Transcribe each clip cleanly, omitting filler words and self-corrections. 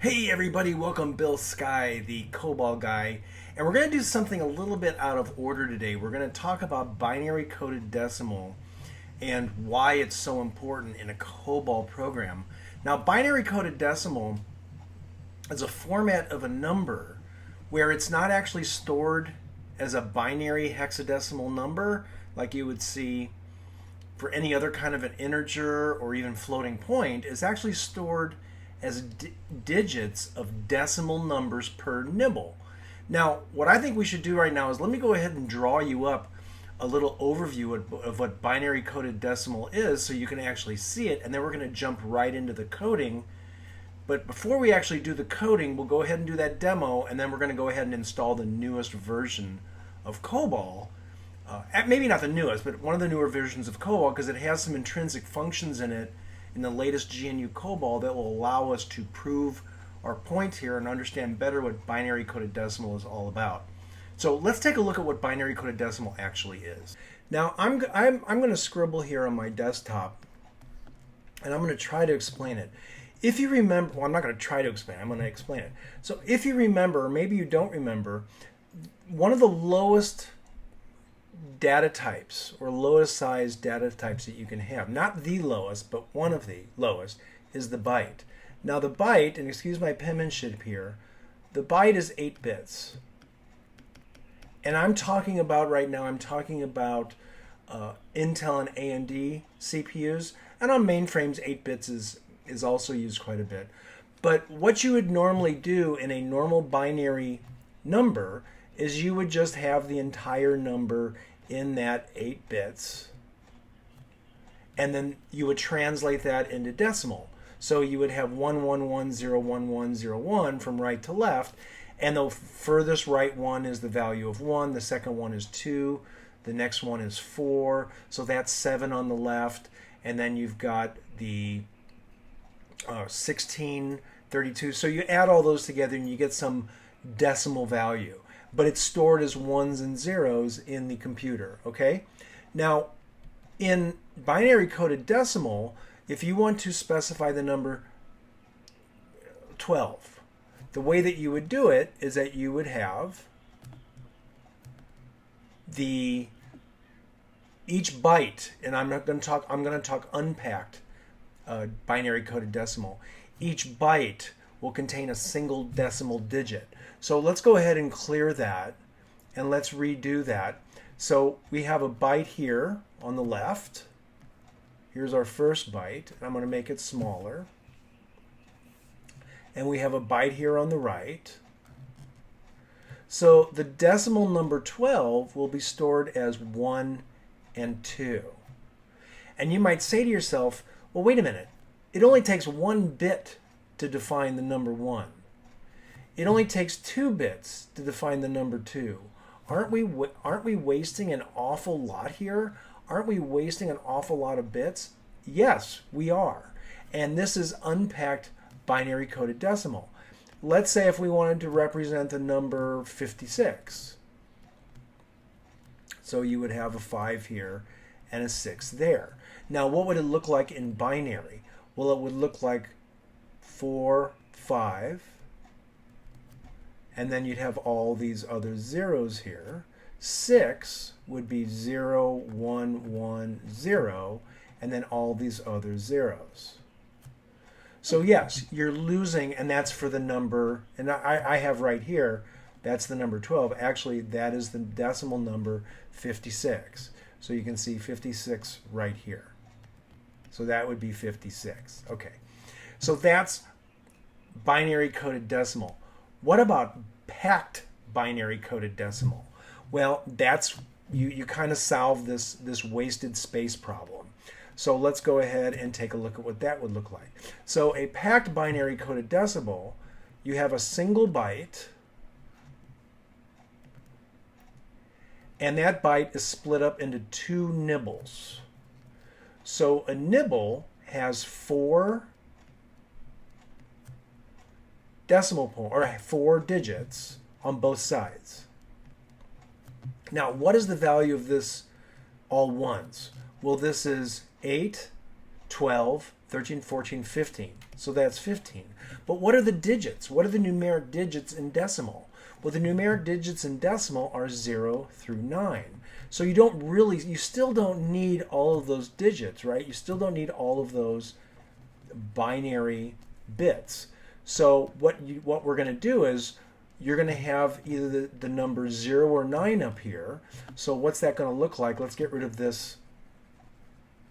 Hey everybody, welcome Bill Sky, the COBOL guy, and we're going to do something a little bit out of order today. We're going to talk about binary coded decimal and why it's so important in a COBOL program. Now, binary coded decimal is a format of a number where it's not actually stored as a binary hexadecimal number like you would see for any other kind of an integer or even floating point. It's actually stored as digits of decimal numbers per nibble. Now, what I think we should do right now is let me go ahead and draw you up a little overview of what binary coded decimal is so you can actually see it, and then we're going to jump right into the coding. But before we actually do the coding, we'll go ahead and do that demo, and then we're going to go ahead and install the newest version of COBOL. Maybe not the newest, but one of the newer versions of COBOL, because it has some intrinsic functions in it in the latest GNUCOBOL that will allow us to prove our point here and understand better what binary coded decimal is all about. So let's take a look at what binary coded decimal actually is. Now I'm going to scribble here on my desktop, and I'm going to try to explain it. If you remember, well, I'm not going to try to explain it, I'm going to explain it. So if you remember, or maybe you don't remember, one of the lowest data types or lowest size data types that you can have, not the lowest, but one of the lowest, is the byte. Now the byte, and excuse my penmanship here, the byte is 8 bits. And I'm talking about right now, I'm talking about Intel and AMD CPUs, and on mainframes 8 bits is also used quite a bit. But what you would normally do in a normal binary number is you would just have the entire number in that 8 bits, and then you would translate that into decimal. So you would have 111011101 from right to left, and the furthest right one is the value of 1, the second one is 2, the next one is 4, so that's 7 on the left, and then you've got the 16, 32. So you add all those together and you get some decimal value, but it's stored as ones and zeros in the computer, okay? Now, in binary coded decimal, if you want to specify the number 12, the way that you would do it is that you would have each byte, and I'm going to talk unpacked binary coded decimal. Each byte will contain a single decimal digit. So let's go ahead and clear that, and let's redo that. So we have a byte here on the left. Here's our first byte. I'm going to make it smaller. And we have a byte here on the right. So the decimal number 12 will be stored as 1 and 2. And you might say to yourself, well, wait a minute. It only takes 1 bit to define the number 1. It only takes 2 bits to define the number 2. Aren't we wasting an awful lot here? Aren't we wasting an awful lot of bits? Yes, we are. And this is unpacked binary coded decimal. Let's say if we wanted to represent the number 56. So you would have a 5 here and a 6 there. Now what would it look like in binary? Well, it would look like 4, 5, and then you'd have all these other zeros here. 6 would be 0, 1, 1, 0, and then all these other zeros. So yes, you're losing, and that's for the number, and I have right here, that's the number 12. Actually, that is the decimal number 56. So you can see 56 right here. So that would be 56. Okay. So that's binary coded decimal. What about packed binary coded decimal? Well, that's you kind of solve this wasted space problem. So let's go ahead and take a look at what that would look like. So a packed binary coded decimal, you have a single byte, and that byte is split up into 2 nibbles. So a nibble has 4 decimal point, or 4 digits on both sides. Now, what is the value of this all ones? Well, this is 8, 12, 13, 14, 15. So that's 15. But what are the digits? What are the numeric digits in decimal? Well, the numeric digits in decimal are 0 through 9. So you still don't need all of those digits, right? You still don't need all of those binary bits. So what we're going to do is you're going to have either the number 0 or 9 up here. So what's that going to look like? Let's get rid of this.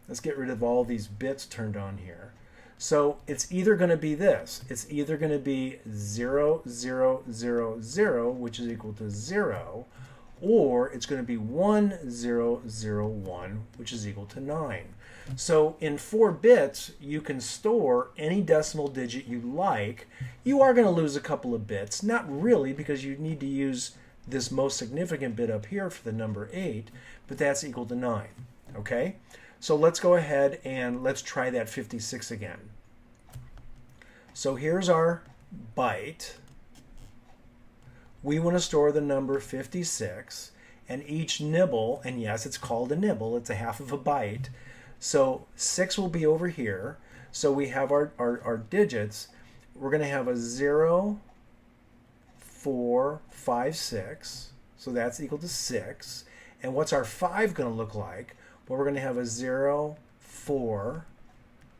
Let's get rid of all these bits turned on here. So it's either going to be this. It's either going to be 0, 0, 0, 0, which is equal to 0, or it's going to be 1, 0, 0, 1, which is equal to 9. So in 4 bits, you can store any decimal digit you like. You are going to lose a couple of bits. Not really, because you need to use this most significant bit up here for the number 8, but that's equal to 9. Okay? So let's go ahead and let's try that 56 again. So here's our byte. We want to store the number 56, and each nibble, and yes, it's called a nibble, it's a half of a byte. So 6 will be over here. So we have our digits. We're going to have a 0, 4, 5, 6. So that's equal to 6. And what's our 5 going to look like? Well, we're going to have a 0, 4,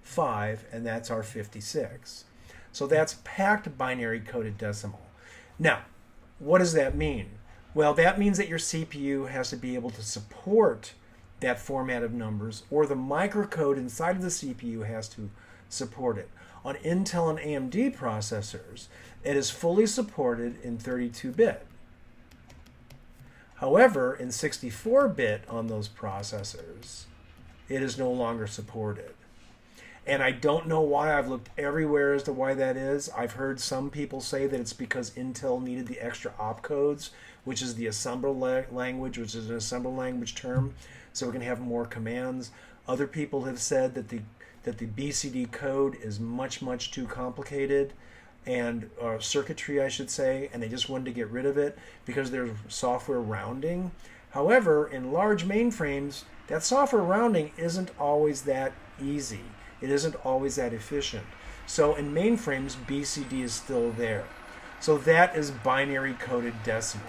5, and that's our 56. So that's packed binary coded decimal. Now, what does that mean? Well, that means that your CPU has to be able to support that format of numbers, or the microcode inside of the CPU has to support it. On Intel and AMD processors, it is fully supported in 32-bit. However, in 64-bit on those processors, it is no longer supported. And I don't know why. I've looked everywhere as to why that is. I've heard some people say that it's because Intel needed the extra opcodes, which is the assembler language, which is an assembler language term, so we can have more commands. Other people have said that the BCD code is much, much too complicated, and circuitry, I should say, and they just wanted to get rid of it because there's software rounding. However, in large mainframes, that software rounding isn't always that easy. It isn't always that efficient. So in mainframes, BCD is still there. So that is binary coded decimal.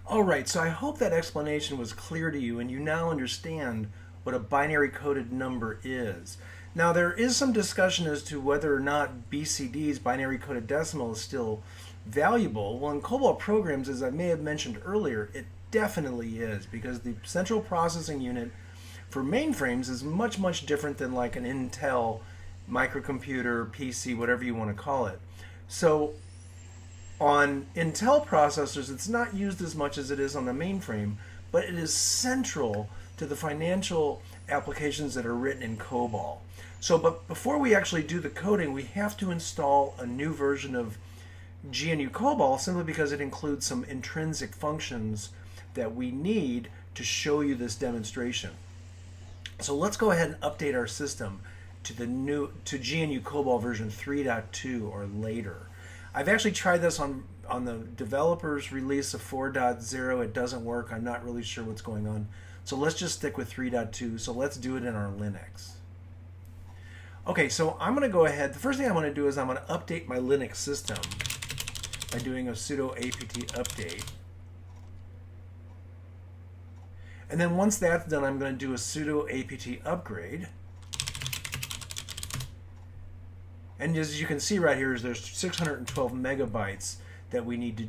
All right, so I hope that explanation was clear to you and you now understand what a binary coded number is. Now, there is some discussion as to whether or not BCDs, binary coded decimal, is still valuable. Well, in COBOL programs, as I may have mentioned earlier, it definitely is, because the central processing unit for mainframes is much, much different than like an Intel microcomputer, PC, whatever you want to call it. So on Intel processors, it's not used as much as it is on the mainframe, but it is central to the financial applications that are written in COBOL. So, but before we actually do the coding, we have to install a new version of GNUCOBOL, simply because it includes some intrinsic functions that we need to show you this demonstration. So let's go ahead and update our system to GNUCOBOL version 3.2 or later. I've actually tried this on the developer's release of 4.0. It doesn't work. I'm not really sure what's going on. So let's just stick with 3.2. So let's do it in our Linux. Okay, so I'm going to go ahead. The first thing I'm going to do is I'm going to update my Linux system by doing a sudo apt update. And then once that's done, I'm going to do a sudo apt upgrade. And as you can see right here, there's 612 megabytes that we need to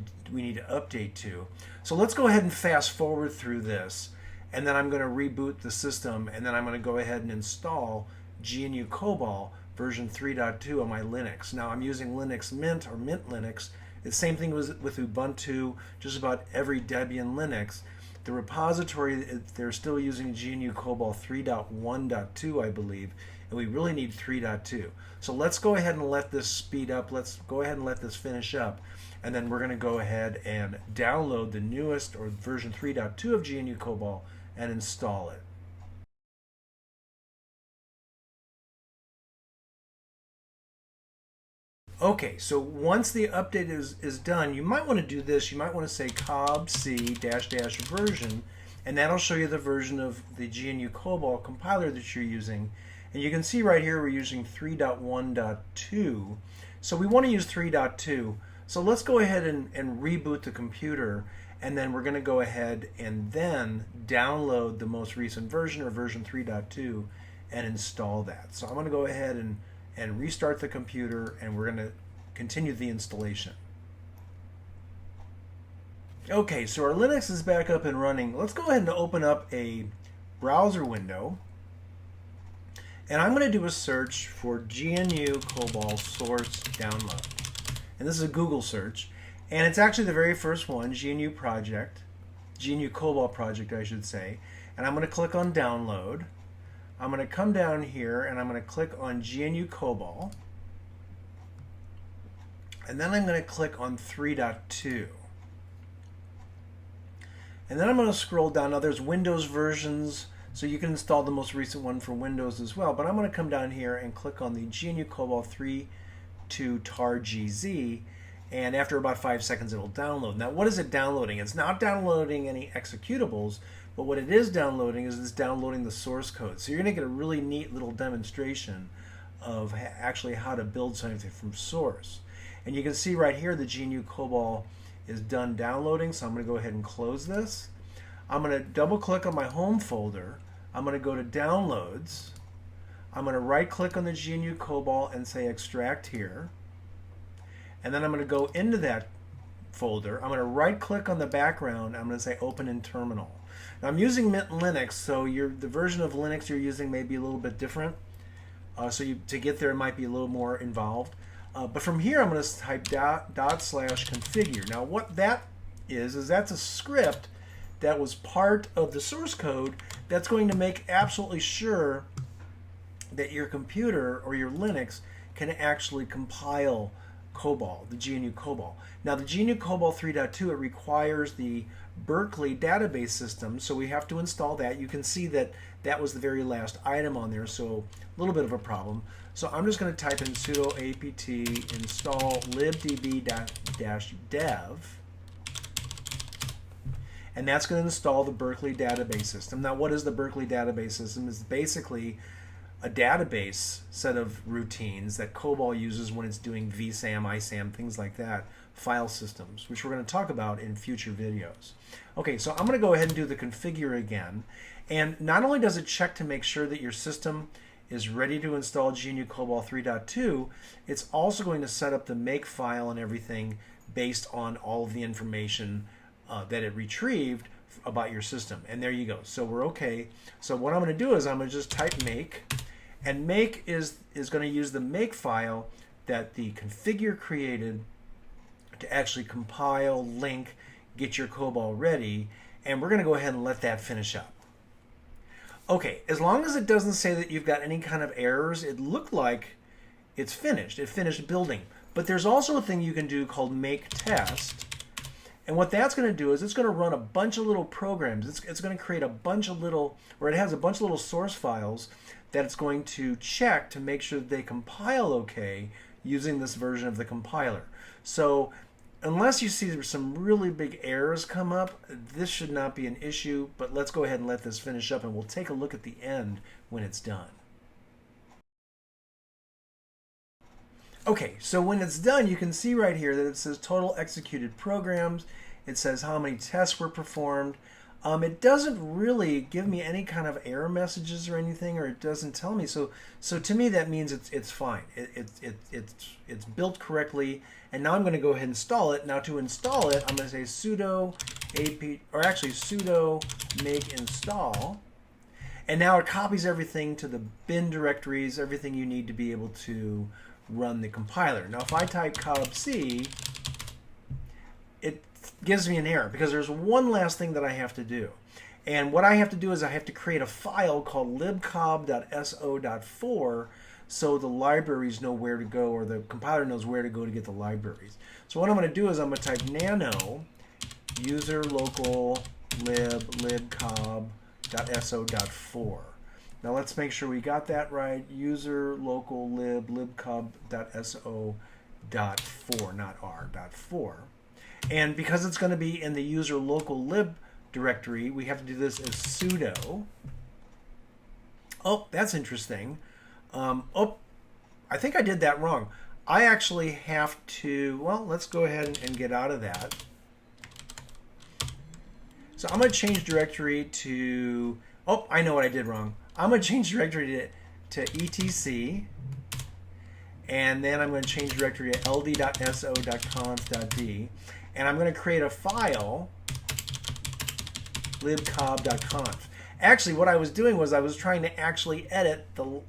update to. So let's go ahead and fast forward through this, and then I'm going to reboot the system, and then I'm going to go ahead and install GNUCOBOL version 3.2 on my Linux. Now I'm using Linux Mint or Mint Linux. It's the same thing with Ubuntu, just about every Debian Linux. The repository, they're still using GNUCOBOL 3.1.2, I believe, and we really need 3.2. So let's go ahead and let this speed up. Let's go ahead and let this finish up, and then we're going to go ahead and download the newest, or version 3.2 of GNUCOBOL, and install it. Okay, so once the update is done, you might want to do this. You might want to say cobc --version, and that'll show you the version of the GNUCOBOL compiler that you're using. And you can see right here we're using 3.1.2. So we want to use 3.2. So let's go ahead and reboot the computer, and then we're going to go ahead and then download the most recent version, or version 3.2, and install that. So I'm going to go ahead and restart the computer, and we're going to continue the installation. Okay, so our Linux is back up and running. Let's go ahead and open up a browser window, and I'm going to do a search for GNU-COBOL source download. And this is a Google search, and it's actually the very first one, GNU-COBOL project, I should say. And I'm going to click on download. I'm going to come down here and I'm going to click on GNU-COBOL, and then I'm going to click on 3.2. And then I'm going to scroll down. Now there's Windows versions, so you can install the most recent one for Windows as well. But I'm going to come down here and click on the GNU-COBOL 3.2 tar GZ, and after about 5 seconds it'll download. Now what is it downloading? It's not downloading any executables, but what it is downloading is it's downloading the source code. So you're going to get a really neat little demonstration of actually how to build something from source. And you can see right here the GNU-COBOL is done downloading, so I'm going to go ahead and close this. I'm going to double click on my home folder. I'm going to go to downloads. I'm going to right click on the GNU-COBOL and say extract here. And then I'm going to go into that folder. I'm going to right click on the background. I'm going to say open in terminal. Now I'm using Mint Linux, so the version of Linux you're using may be a little bit different. To get there it might be a little more involved. But from here I'm going to type /configure. Now what that is that's a script that was part of the source code that's going to make absolutely sure that your computer or your Linux can actually compile COBOL, the GNU-COBOL. Now the GNU-COBOL 3.2, it requires the Berkeley database system, so we have to install that. You can see that that was the very last item on there, so a little bit of a problem. So I'm just going to type in sudo apt install libdb-dev, and that's going to install the Berkeley database system. Now what is the Berkeley database system? It's basically a database set of routines that COBOL uses when it's doing vsam, isam, things like that, file systems, which we're going to talk about in future videos. Okay, so I'm going to go ahead and do the configure again. And not only does it check to make sure that your system is ready to install GNU-COBOL 3.2, it's also going to set up the make file and everything based on all of the information that it retrieved about your system. And there you go. So we're okay. So what I'm going to do is I'm going to just type make, and make is going to use the make file that the configure created to actually compile, link, get your COBOL ready, and we're going to go ahead and let that finish up. Okay, as long as it doesn't say that you've got any kind of errors, it looked like it's finished. It finished building. But there's also a thing you can do called make test. And what that's going to do is it's going to run a bunch of little programs. It's going to create a bunch of little, or it has a bunch of little source files that it's going to check to make sure that they compile okay using this version of the compiler. So unless you see some really big errors come up, this should not be an issue, but let's go ahead and let this finish up, and we'll take a look at the end when it's done. Okay, so when it's done, you can see right here that it says total executed programs. It says how many tests were performed. It doesn't really give me any kind of error messages or anything, or it doesn't tell me. So to me that means it's fine. It's built correctly, and now I'm going to go ahead and install it. Now to install it, I'm going to say sudo apt, or actually sudo make install, and now it copies everything to the bin directories, everything you need to be able to run the compiler. Now if I type cobc, it gives me an error because there's one last thing that I have to do. And what I have to do is I have to create a file called libcob.so.4 so the libraries know where to go, or the compiler knows where to go to get the libraries. So what I'm going to do is I'm going to type nano user local libcob.so.4. Now let's make sure we got that right. User local libcob.so.4, not r.4. And because it's going to be in the user local lib directory, we have to do this as sudo. Oh, that's interesting. Oh, I think I did that wrong. I actually have to, well, let's go ahead and get out of that. So I'm going to change directory to, oh, I know what I did wrong. I'm going to change directory to etc, and then I'm going to change directory to ld.so.conf.d, and I'm going to create a file, libcob.conf. Actually, what I was doing was I was trying to actually edit the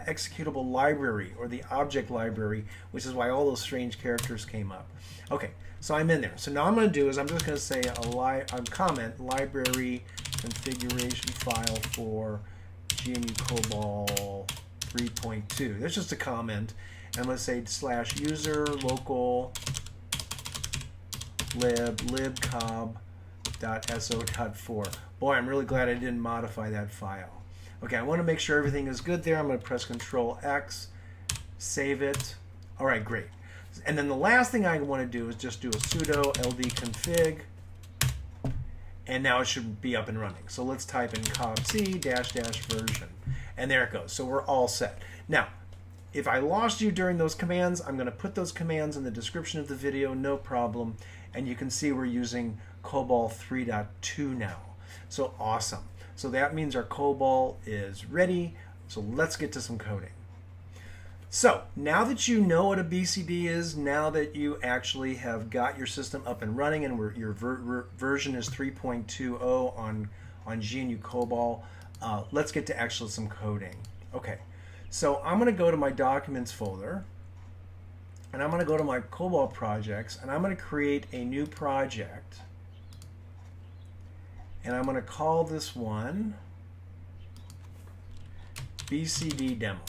executable library or the object library, which is why all those strange characters came up. Okay, so I'm in there. So now I'm going to do is I'm just going to say a comment library configuration file for GNUCOBOL 3.2. That's just a comment. And I'm going to say /user local libcob.so.4. Boy, I'm really glad I didn't modify that file. Okay, I want to make sure everything is good there. I'm going to press Control X, save it. All right, great. And then the last thing I want to do is just do a sudo ld-config, and now it should be up and running. So let's type in cobc --version, and there it goes. So we're all set. Now, if I lost you during those commands, I'm going to put those commands in the description of the video, no problem. And you can see we're using COBOL 3.2 now. So awesome. So that means our COBOL is ready. So let's get to some coding. So now that you know what a BCD is, now that you actually have got your system up and running and your version is 3.20 on GNUCOBOL, let's get to actually some coding. Okay, so I'm going to go to my Documents folder, and I'm going to go to my COBOL projects, and I'm going to create a new project. And I'm going to call this one BCD demo.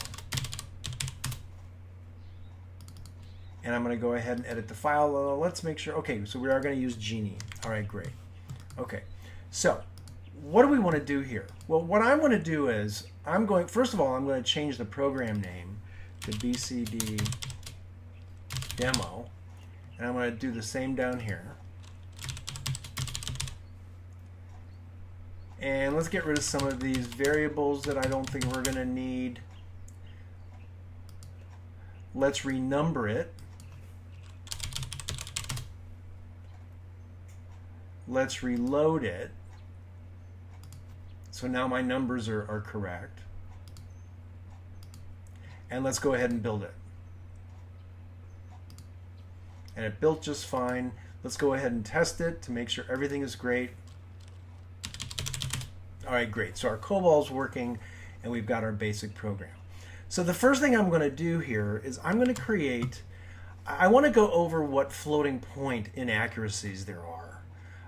And I'm going to go ahead and edit the file. Let's make sure. Okay, so we are going to use Genie. All right, great. Okay, so what do we want to do here? Well, what I want to do is first of all, I'm going to change the program name to BCD demo. And I'm going to do the same down here. And let's get rid of some of these variables that I don't think we're going to need. Let's renumber it. Let's reload it. So now my numbers are correct. And let's go ahead and build it. And it built just fine. Let's go ahead and test it to make sure everything is great. All right, great. So our COBOL is working, and we've got our basic program. So the first thing I'm going to do here is I'm going to create, I want to go over what floating point inaccuracies there are.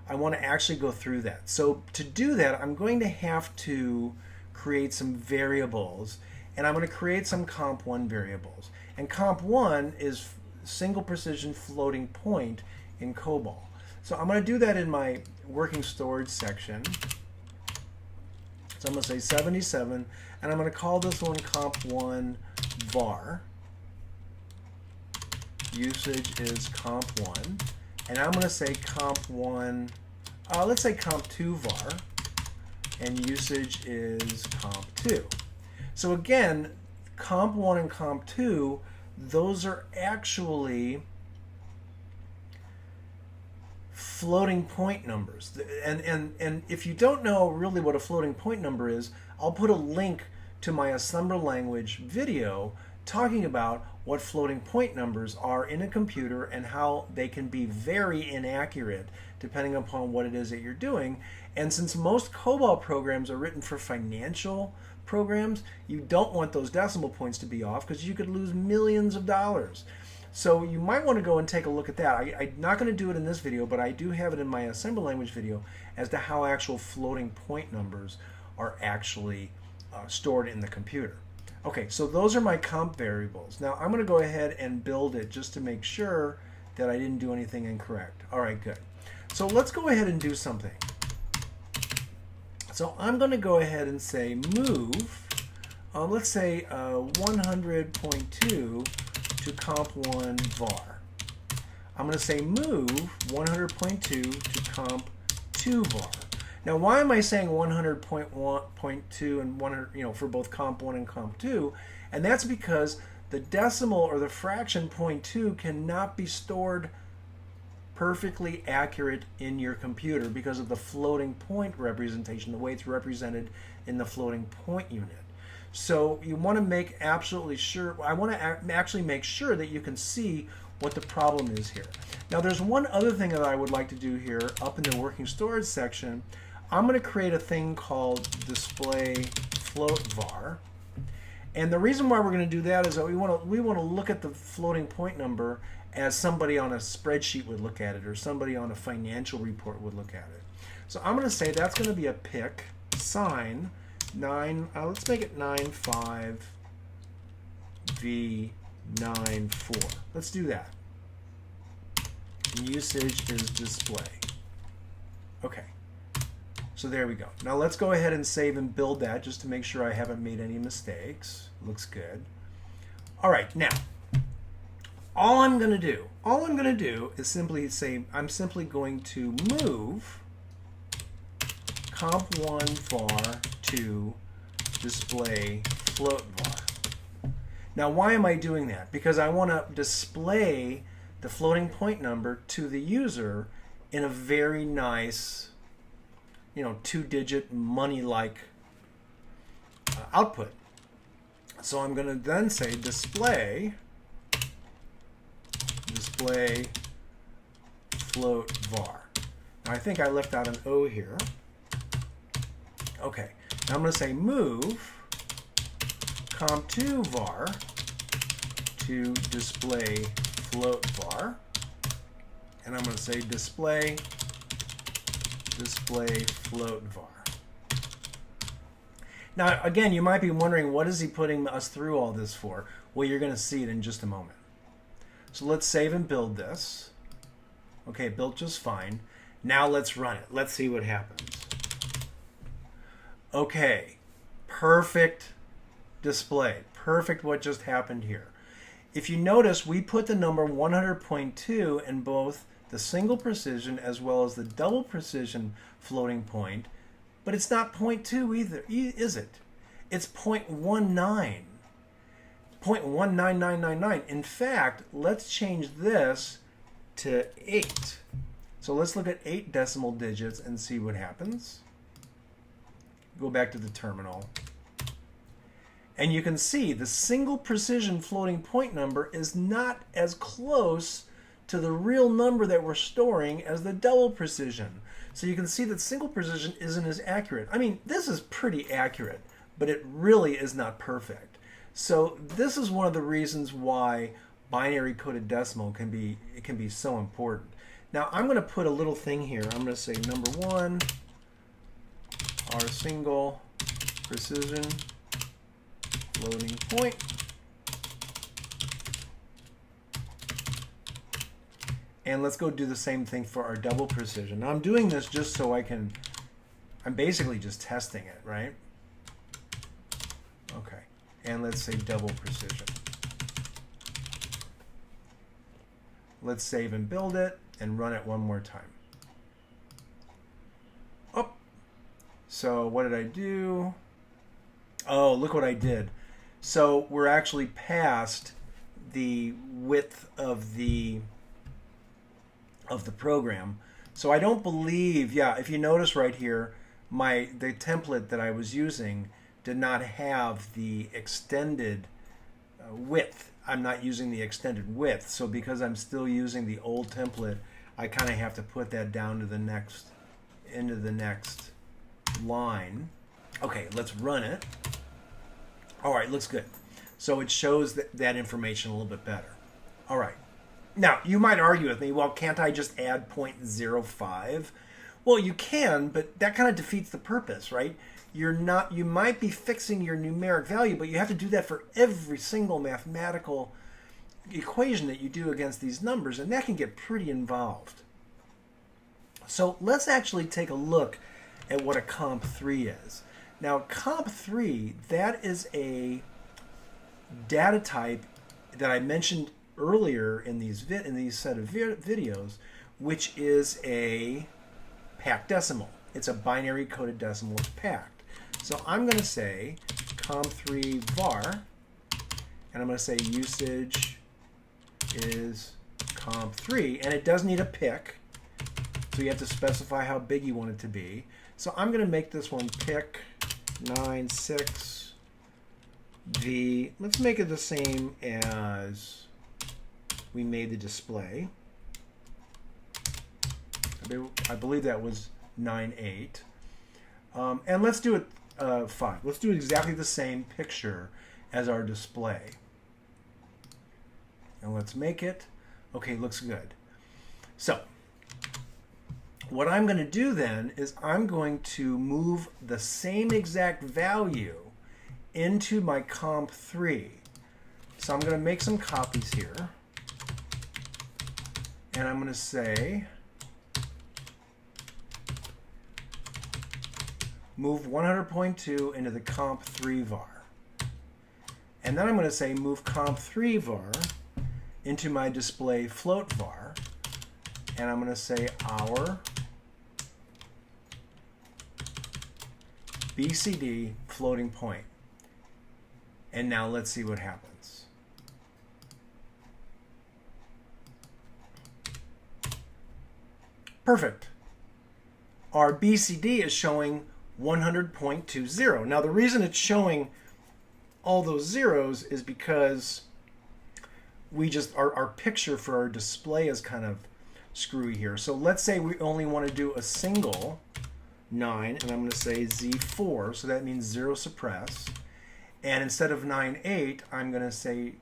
I want to actually go through that. So to do that, I'm going to have to create some variables, and I'm going to create some comp1 variables. And comp1 is single precision floating point in COBOL. So I'm going to do that in my working storage section. So I'm going to say 77, and I'm going to call this one comp1 var. Usage is comp1, and I'm going to say comp1, let's say comp2 var, and usage is comp2. So again, comp1 and comp2, those are actually floating point numbers. And if you don't know really what a floating point number is, I'll put a link to my assembler language video talking about what floating point numbers are in a computer and how they can be very inaccurate depending upon what it is that you're doing. And since most COBOL programs are written for financial programs, you don't want those decimal points to be off because you could lose millions of dollars. So you might want to go and take a look at that. I'm not going to do it in this video, but I do have it in my assembly language video as to how actual floating point numbers are actually stored in the computer. Okay, so those are my comp variables. Now I'm going to go ahead and build it just to make sure that I didn't do anything incorrect. All right, good. So let's go ahead and do something. So I'm going to go ahead and say move, let's say 100.2 to comp1 var. I'm going to say move 100.2 to comp2 var. Now, why am I saying 100.1.2 and 100, for both comp1 and comp2? And that's because the decimal or the fraction 0.2 cannot be stored perfectly accurate in your computer because of the floating point representation, the way it's represented in the floating point unit. So you want to make absolutely sure, I want to actually make sure that you can see what the problem is here. Now there's one other thing that I would like to do here up in the working storage section. I'm going to create a thing called display float var. And the reason why we're going to do that is that we want to look at the floating point number as somebody on a spreadsheet would look at it, or somebody on a financial report would look at it. So I'm going to say that's going to be a pick sign 9. Let's make it 95V94. Let's do that. And usage is display. Okay. So there we go. Now let's go ahead and save and build that just to make sure I haven't made any mistakes. Looks good. All right, now all I'm going to do is simply say I'm simply going to move comp1 var to display float var. Now why am I doing that? Because I want to display the floating point number to the user in a very nice, 2-digit money-like output. So I'm going to then say display float var. Now I think I left out an O here. Okay. Now I'm going to say move comp2 var to display float var. And I'm going to say display float var. Now, again, you might be wondering, what is he putting us through all this for? Well, you're going to see it in just a moment. So let's save and build this. Okay, built just fine. Now let's run it. Let's see what happens. Okay, perfect display. Perfect what just happened here. If you notice, we put the number 100.2 in both the single precision as well as the double precision floating point, but it's not 0.2 either, is it? It's 0.19. 0.19999. In fact, let's change this to 8. So let's look at 8 decimal digits and see what happens. Go back to the terminal. And you can see the single precision floating point number is not as close to the real number that we're storing as the double precision. So you can see that single precision isn't as accurate. I mean, this is pretty accurate, but it really is not perfect. So this is one of the reasons why binary coded decimal can be so important. Now I'm going to put a little thing here. I'm going to say number 1, our single precision floating point. And let's go do the same thing for our double precision. Now I'm doing this just so I'm basically just testing it, right? Okay, and let's say double precision. Let's save and build it and run it one more time. Oh, so what did I do? Oh, look what I did. So we're actually past the width of the program. So I don't believe, if you notice right here, the template that I was using did not have the extended width. I'm not using the extended width. So because I'm still using the old template, I kind of have to put that down to the next, into the next line. Okay, let's run it. All right, looks good. So it shows that information a little bit better. All right. Now, you might argue with me, well, can't I just add 0.05? Well, you can, but that kind of defeats the purpose, right? You might be fixing your numeric value, but you have to do that for every single mathematical equation that you do against these numbers, and that can get pretty involved. So let's actually take a look at what a comp3 is. Now, comp3, that is a data type that I mentioned earlier in these set of videos, which is a packed decimal. It's a binary coded decimal. It's packed. So I'm going to say comp3 var and I'm going to say usage is comp3, and it does need a pick, so you have to specify how big you want it to be. So I'm going to make this one pick 96V. Let's make it the same as we made the display. I believe that was 9.8. And let's do it 5. Let's do exactly the same picture as our display. And let's make it. Okay, looks good. So what I'm going to do then is I'm going to move the same exact value into my comp3. So I'm going to make some copies here. And I'm going to say move 100.2 into the comp3 var. And then I'm going to say move comp3 var into my display float var. And I'm going to say our BCD floating point. And now let's see what happens. Perfect. Our BCD is showing 100.20. Now the reason it's showing all those zeros is because we just our picture for our display is kind of screwy here. So let's say we only want to do a single 9, and I'm going to say Z4, so that means 0 suppress. And instead of 9.8, I'm going to say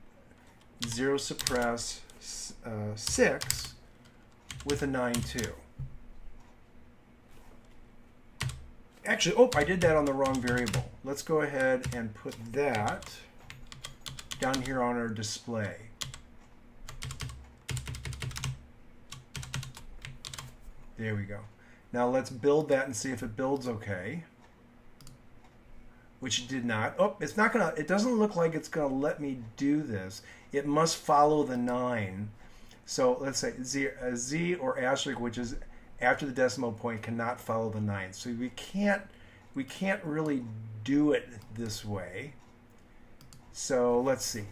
0 suppress 6 with a 9.2. Actually, oh, I did that on the wrong variable. Let's go ahead and put that down here on our display. There we go. Now let's build that and see if it builds okay. Which it did not. Oh, it's not gonna, it doesn't look like it's gonna let me do this. It must follow the 9. So let's say Z or asterisk, which is after the decimal point, cannot follow the 9. So we can't really do it this way. So let's see.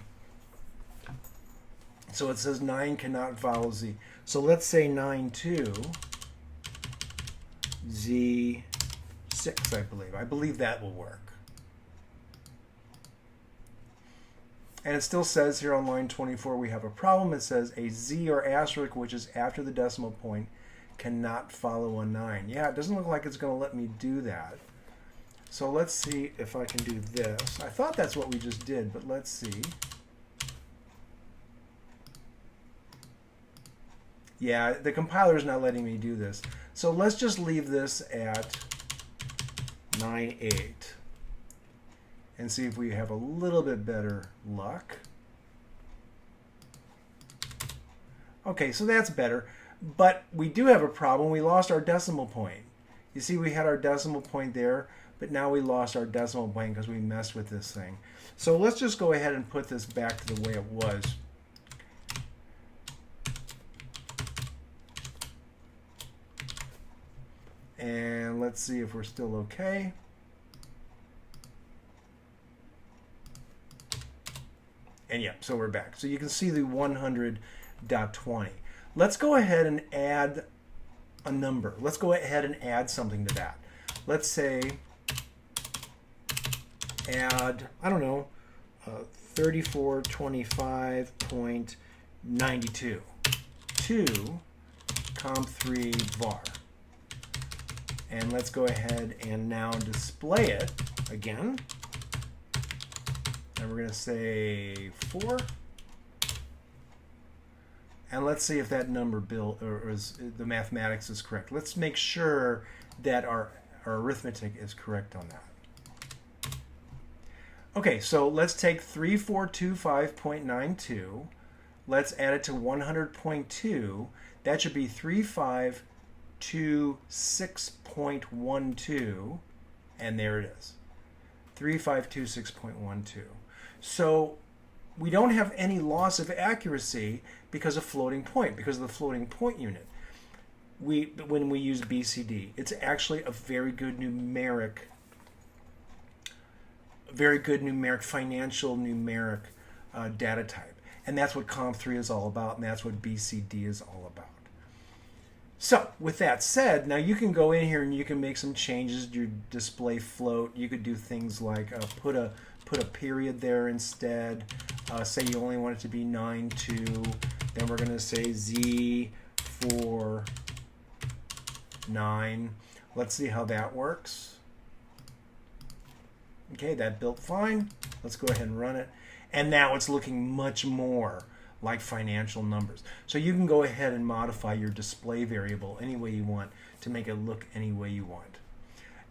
So it says 9 cannot follow Z. So let's say 9.2 Z6, I believe. I believe that will work. And it still says here on line 24 we have a problem. It says a Z or asterisk, which is after the decimal point, cannot follow a 9. Yeah, it doesn't look like it's going to let me do that. So let's see if I can do this. I thought that's what we just did, but let's see. Yeah, the compiler is not letting me do this. So let's just leave this at 9.8 and see if we have a little bit better luck. Okay, so that's better. But we do have a problem. We lost our decimal point. You see, we had our decimal point there, but now we lost our decimal point because we messed with this thing. So let's just go ahead and put this back to the way it was. And let's see if we're still okay. And yeah, so we're back. So you can see the 100.20. Let's go ahead and add a number. Let's go ahead and add something to that. Let's say add, I don't know, 3425.92 to comp3 var. And let's go ahead and now display it again. And we're going to say 4. And let's see if that number built or is, the mathematics is correct. Let's make sure that our arithmetic is correct on that. Okay, so let's take 3425.92. Let's add it to 100.2. That should be 3526.12. And there it is. 3526.12. So we don't have any loss of accuracy because of floating point, because of the floating point unit. When we use BCD, it's actually a very good financial numeric data type. And that's what COMP3 is all about, and that's what BCD is all about. So with that said, now you can go in here and you can make some changes to your display float. You could do things like put a period there instead. Say you only want it to be 9.2. Then we're going to say Z for 9. Let's see how that works. Okay, that built fine. Let's go ahead and run it. And now it's looking much more like financial numbers. So you can go ahead and modify your display variable any way you want to make it look any way you want.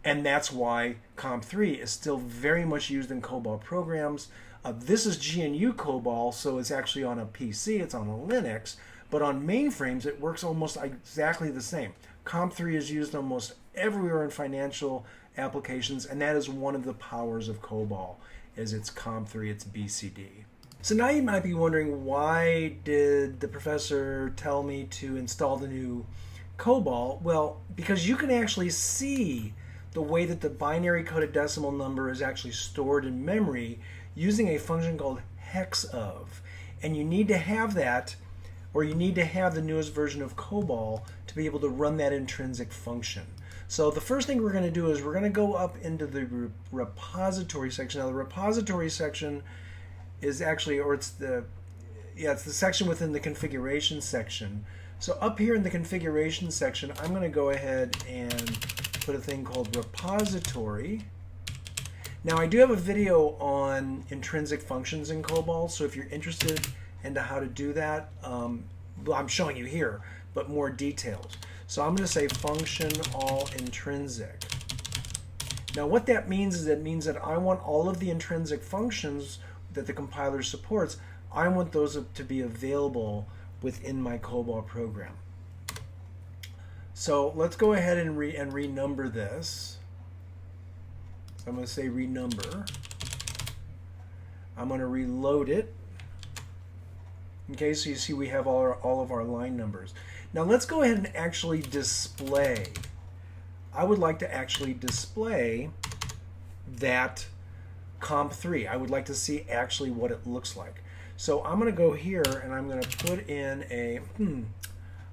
And that's why COMP3 is still very much used in COBOL programs. This is GNUCOBOL, so it's actually on a PC, it's on a Linux, but on mainframes it works almost exactly the same. COMP3 is used almost everywhere in financial applications, and that is one of the powers of COBOL, is it's COMP3, it's BCD. So now you might be wondering, why did the professor tell me to install the new COBOL? Well, because you can actually see the way that the binary coded decimal number is actually stored in memory using a function called hexof. And you need to have that, or you need to have the newest version of COBOL to be able to run that intrinsic function. So the first thing we're going to do is we're going to go up into the repository section. Now the repository section is actually, or it's the section within the configuration section. So up here in the configuration section, I'm going to go ahead and put a thing called repository. Now I do have a video on intrinsic functions in COBOL, so if you're interested into how to do that, well, I'm showing you here, but more details. So I'm going to say function all intrinsic. Now what that means is, it means that I want all of the intrinsic functions that the compiler supports, I want those to be available within my COBOL program. So let's go ahead and renumber this. So I'm going to say renumber. I'm going to reload it. Okay, so you see we have all of our line numbers. Now let's go ahead and actually display. I would like to actually display that COMP3. I would like to see actually what it looks like. So I'm going to go here and I'm going to put in a,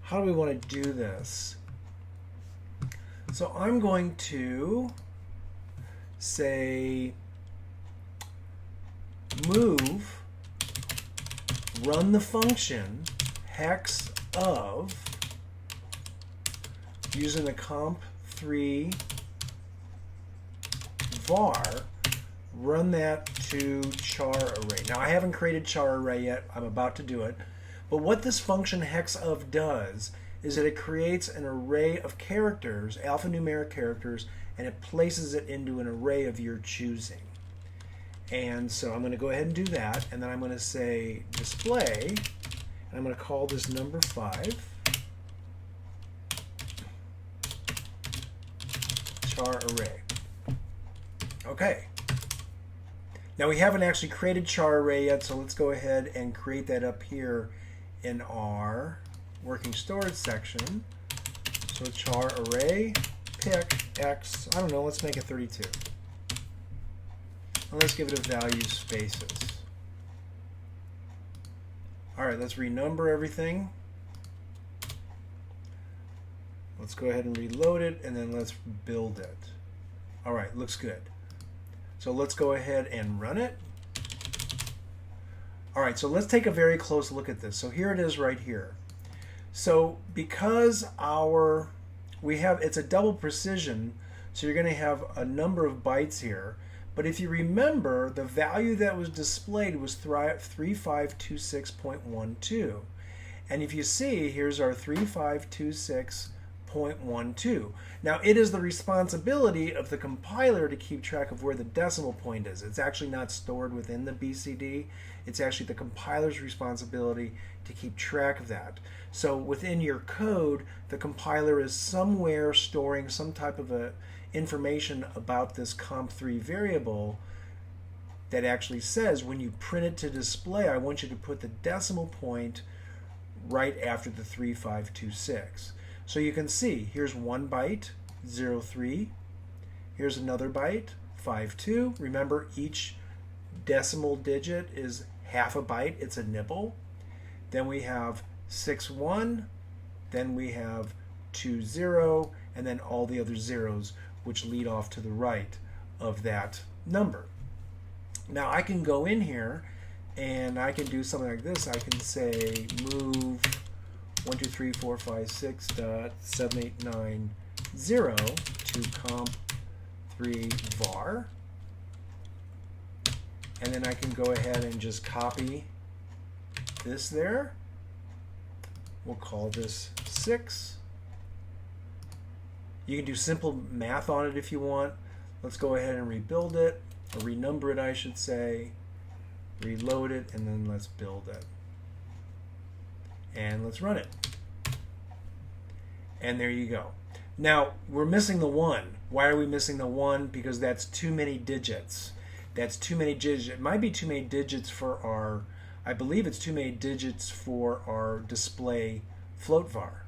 how do we want to do this? So I'm going to say move, run the function hex of, using the comp3 var, run that to char array. Now I haven't created char array yet, I'm about to do it, but what this function hex of does is that it creates an array of characters, alphanumeric characters, and it places it into an array of your choosing. And so I'm going to go ahead and do that, and then I'm going to say display, and I'm going to call this number 5 char array. Okay. Now we haven't actually created char array yet, so let's go ahead and create that up here in our working storage section. So char array pick x, I don't know, let's make it 32. And let's give it a value spaces. All right, let's renumber everything. Let's go ahead and reload it, and then let's build it. All right, looks good. So let's go ahead and run it. All right, so let's take a very close look at this. So here it is right here. So because it's a double precision, so you're going to have a number of bytes here. But if you remember, the value that was displayed was 3526.12. And if you see, here's our 3526.12. Now, it is the responsibility of the compiler to keep track of where the decimal point is. It's actually not stored within the BCD. It's actually the compiler's responsibility to keep track of that. So within your code, the compiler is somewhere storing some type of information about this comp3 variable that actually says, when you print it to display, I want you to put the decimal point right after the 3526. So you can see, here's 1 byte, 03. Here's another byte, 52. Remember, each decimal digit is half a byte, it's a nibble. Then we have 6-1, then we have 2-0, and then all the other zeros which lead off to the right of that number. Now I can go in here and I can do something like this. I can say move 123456789 0 to comp3 var, and then I can go ahead and just copy this there. We'll call this 6. You can do simple math on it if you want. Let's go ahead and rebuild it, or renumber it I should say, reload it, and then let's build it. And let's run it. And there you go. Now, we're missing the 1. Why are we missing the 1? Because that's too many digits. That's too many digits. It might be too many digits for our, I believe it's too many digits for our display float var.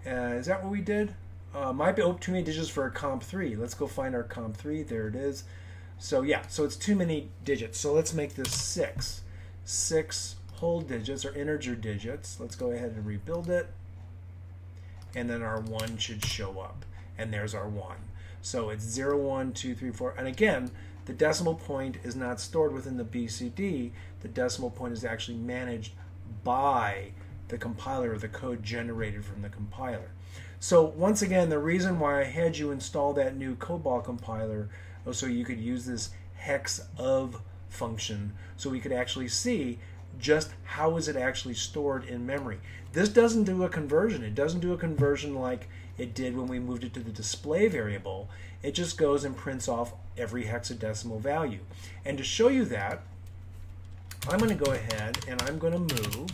Is that what we did? Might be too many digits for a comp3. Let's go find our comp3. There it is. So yeah, so it's too many digits. So let's make this 6. 6 whole digits or integer digits. Let's go ahead and rebuild it. And then our 1 should show up. And there's our 1. So it's 0, 1, 2, 3, 4. And again, the decimal point is not stored within the BCD. The decimal point is actually managed by the compiler, or the code generated from the compiler. So once again, the reason why I had you install that new COBOL compiler was so you could use this hex of function, so we could actually see just how is it actually stored in memory. This doesn't do a conversion. It doesn't do a conversion like it did when we moved it to the display variable. It just goes and prints off every hexadecimal value. And to show you that, I'm going to go ahead and I'm going to move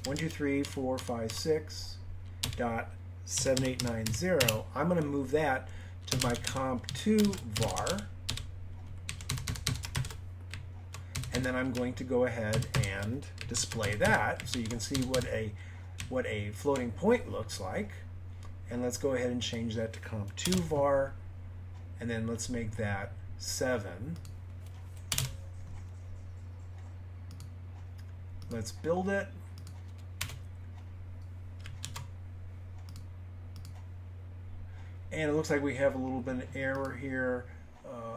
1234566.7890. I'm going to move that to my comp2 var, and then I'm going to go ahead and display that so you can see what a floating point looks like. And let's go ahead and change that to comp2 var, and then let's make that 7. Let's build it. And it looks like we have a little bit of error here.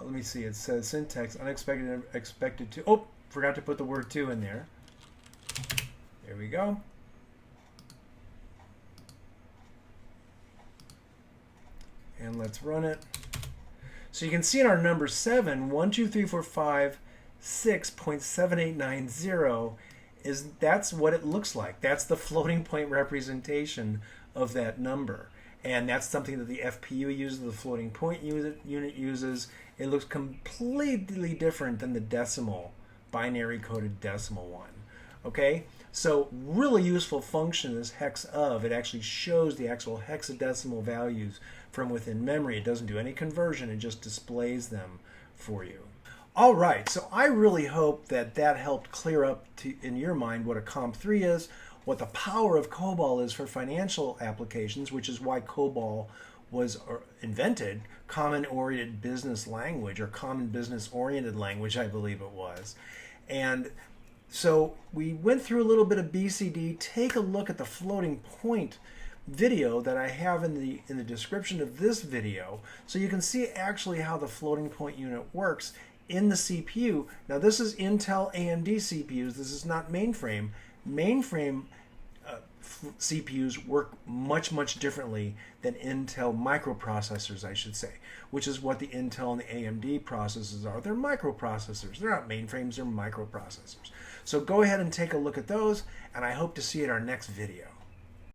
Let me see. It says syntax unexpected, expected to. Oh, forgot to put the word to in there. There we go. And let's run it. So you can see in our number 7, 1, 2, 3, 4, 5, 6.7890 that's what it looks like. That's the floating point representation of that number. And that's something that the FPU uses, the floating point unit uses. It looks completely different than the decimal, binary coded decimal one. Okay, so really useful function is hex of. It actually shows the actual hexadecimal values from within memory. It doesn't do any conversion, it just displays them for you. All right, so I really hope that that helped clear up in your mind what a comp3 is, what the power of COBOL is for financial applications, which is why COBOL was invented, Common Oriented Business Language, or Common Business Oriented Language, I believe it was. And so we went through a little bit of BCD. Take a look at the floating point video that I have in the description of this video, so you can see actually how the floating point unit works in the CPU. Now this is Intel AMD CPUs. This is not mainframe. Mainframe CPUs work much differently than Intel microprocessors, I should say, which is what the Intel and the AMD processors are. They're microprocessors. They're not mainframes, they're microprocessors. So go ahead and take a look at those, and I hope to see you in our next video.